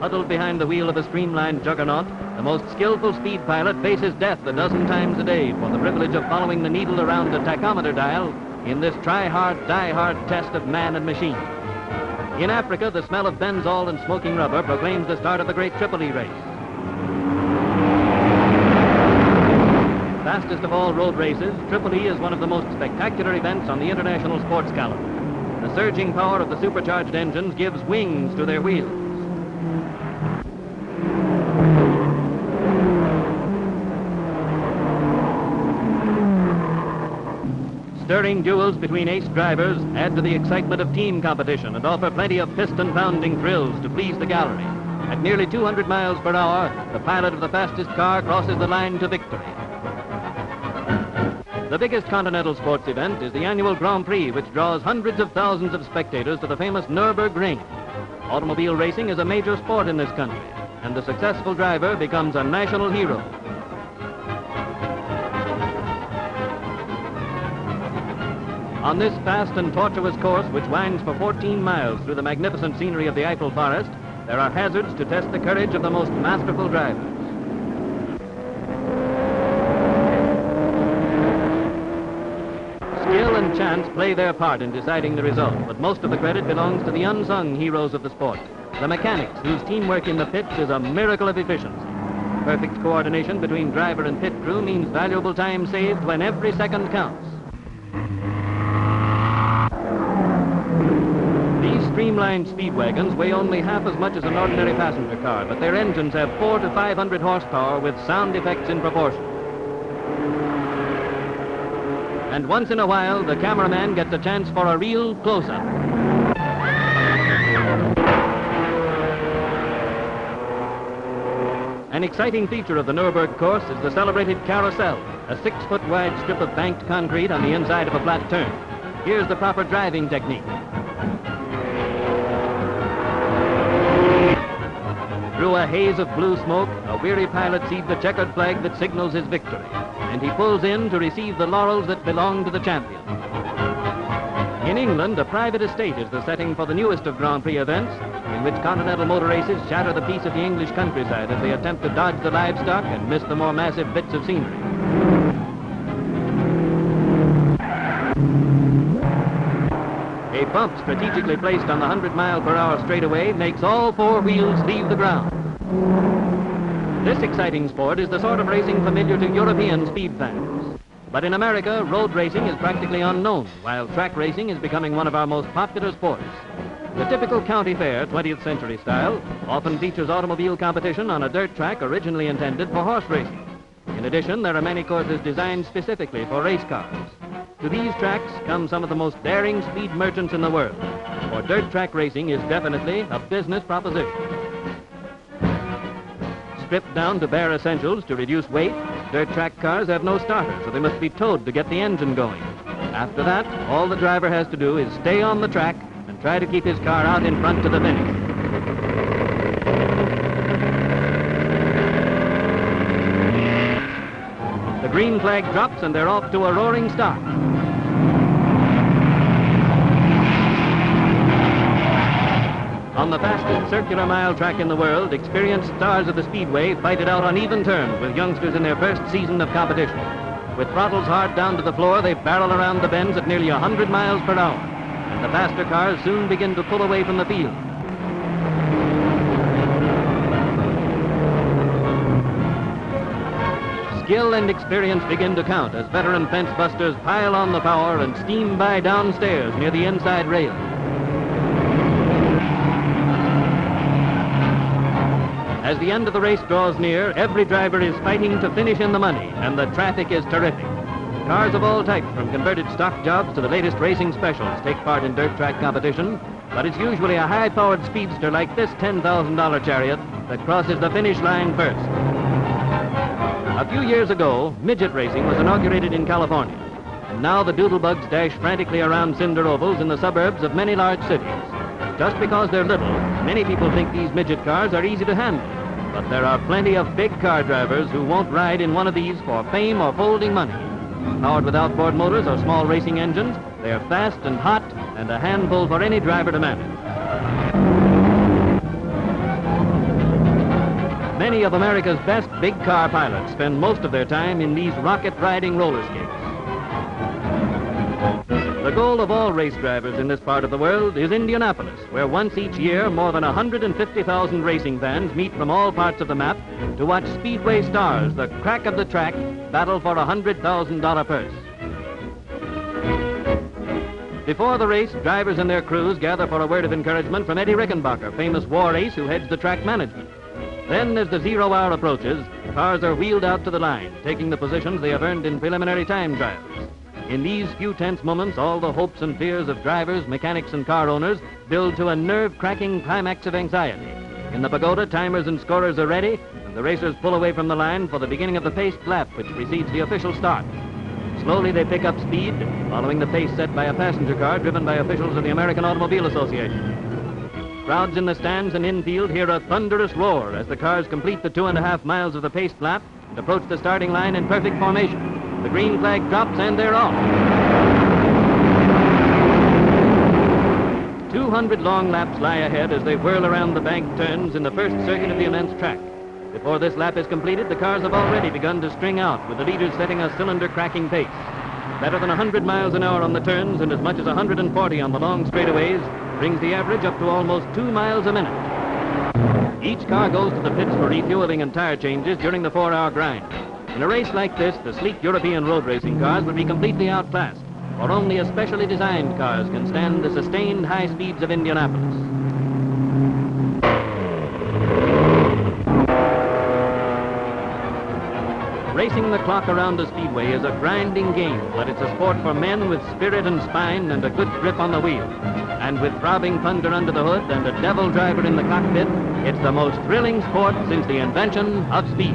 Huddled behind the wheel of a streamlined juggernaut, the most skillful speed pilot faces death a dozen times a day for the privilege of following the needle around a tachometer dial in this try-hard, die-hard test of man and machine. In Africa, the smell of benzol and smoking rubber proclaims the start of the great Tripoli race. Fastest of all road races, Tripoli is one of the most spectacular events on the international sports calendar. The surging power of the supercharged engines gives wings to their wheels. Stirring duels between ace drivers add to the excitement of team competition and offer plenty of piston-pounding thrills to please the gallery. At nearly 200 miles per hour, the pilot of the fastest car crosses the line to victory. The biggest continental sports event is the annual Grand Prix, which draws hundreds of thousands of spectators to the famous Nürburgring. Automobile racing is a major sport in this country, and the successful driver becomes a national hero. On this fast and tortuous course, which winds for 14 miles through the magnificent scenery of the Eiffel Forest, there are hazards to test the courage of the most masterful drivers. Skill and chance play their part in deciding the result, but most of the credit belongs to the unsung heroes of the sport, the mechanics, whose teamwork in the pits is a miracle of efficiency. Perfect coordination between driver and pit crew means valuable time saved when every second counts. These streamlined speed wagons weigh only half as much as an ordinary passenger car, but their engines have 400 to 500 horsepower with sound effects in proportion. And once in a while, the cameraman gets a chance for a real close-up. An exciting feature of the Nürburgring course is the celebrated carousel, a 6-foot wide strip of banked concrete on the inside of a flat turn. Here's the proper driving technique. Through a haze of blue smoke, a weary pilot sees the checkered flag that signals his victory, and he pulls in to receive the laurels that belong to the champion. In England, a private estate is the setting for the newest of Grand Prix events, in which continental motor races shatter the peace of the English countryside as they attempt to dodge the livestock and miss the more massive bits of scenery. A bump strategically placed on the 100-mile-per-hour straightaway makes all 4 wheels leave the ground. This exciting sport is the sort of racing familiar to European speed fans. But in America, road racing is practically unknown, while track racing is becoming one of our most popular sports. The typical county fair, 20th century style, often features automobile competition on a dirt track originally intended for horse racing. In addition, there are many courses designed specifically for race cars. To these tracks come some of the most daring speed merchants in the world, for dirt track racing is definitely a business proposition. Stripped down to bare essentials to reduce weight, dirt track cars have no starter, so they must be towed to get the engine going. After that, all the driver has to do is stay on the track and try to keep his car out in front to the finish. The green flag drops and they're off to a roaring start. On the fastest circular mile track in the world, experienced stars of the speedway fight it out on even terms with youngsters in their first season of competition. With throttles hard down to the floor, they barrel around the bends at nearly 100 miles per hour. And the faster cars soon begin to pull away from the field. Skill and experience begin to count as veteran fence busters pile on the power and steam by downstairs near the inside rail. As the end of the race draws near, every driver is fighting to finish in the money, and the traffic is terrific. Cars of all types, from converted stock jobs to the latest racing specials, take part in dirt track competition, but it's usually a high-powered speedster like this $10,000 chariot that crosses the finish line first. A few years ago, midget racing was inaugurated in California, and now the doodlebugs dash frantically around cinder ovals in the suburbs of many large cities. Just because they're little, many people think these midget cars are easy to handle, but there are plenty of big car drivers who won't ride in one of these for fame or folding money. Powered with outboard motors or small racing engines, they are fast and hot and a handful for any driver to manage. Many of America's best big car pilots spend most of their time in these rocket-riding roller skates. The goal of all race drivers in this part of the world is Indianapolis, where once each year more than 150,000 racing fans meet from all parts of the map to watch Speedway stars, the crack of the track, battle for a $100,000 purse. Before the race, drivers and their crews gather for a word of encouragement from Eddie Rickenbacker, famous war ace who heads the track management. Then, as the 0 hour approaches, cars are wheeled out to the line, taking the positions they have earned in preliminary time trials. In these few tense moments, all the hopes and fears of drivers, mechanics, and car owners build to a nerve-cracking climax of anxiety. In the pagoda, timers and scorers are ready, and the racers pull away from the line for the beginning of the paced lap, which precedes the official start. Slowly they pick up speed, following the pace set by a passenger car driven by officials of the American Automobile Association. Crowds in the stands and infield hear a thunderous roar as the cars complete the 2.5 miles of the paced lap and approach the starting line in perfect formation. The green flag drops and they're off. 200 long laps lie ahead as they whirl around the banked turns in the first circuit of the immense track. Before this lap is completed, the cars have already begun to string out, with the leaders setting a cylinder-cracking pace. Better than 100 miles an hour on the turns and as much as 140 on the long straightaways brings the average up to almost 2 miles a minute. Each car goes to the pits for refueling and tire changes during the 4-hour grind. In a race like this, the sleek European road racing cars would be completely outclassed, for only especially designed cars can stand the sustained high speeds of Indianapolis. Racing the clock around a speedway is a grinding game, but it's a sport for men with spirit and spine and a good grip on the wheel. And with throbbing thunder under the hood and a devil driver in the cockpit, it's the most thrilling sport since the invention of speed.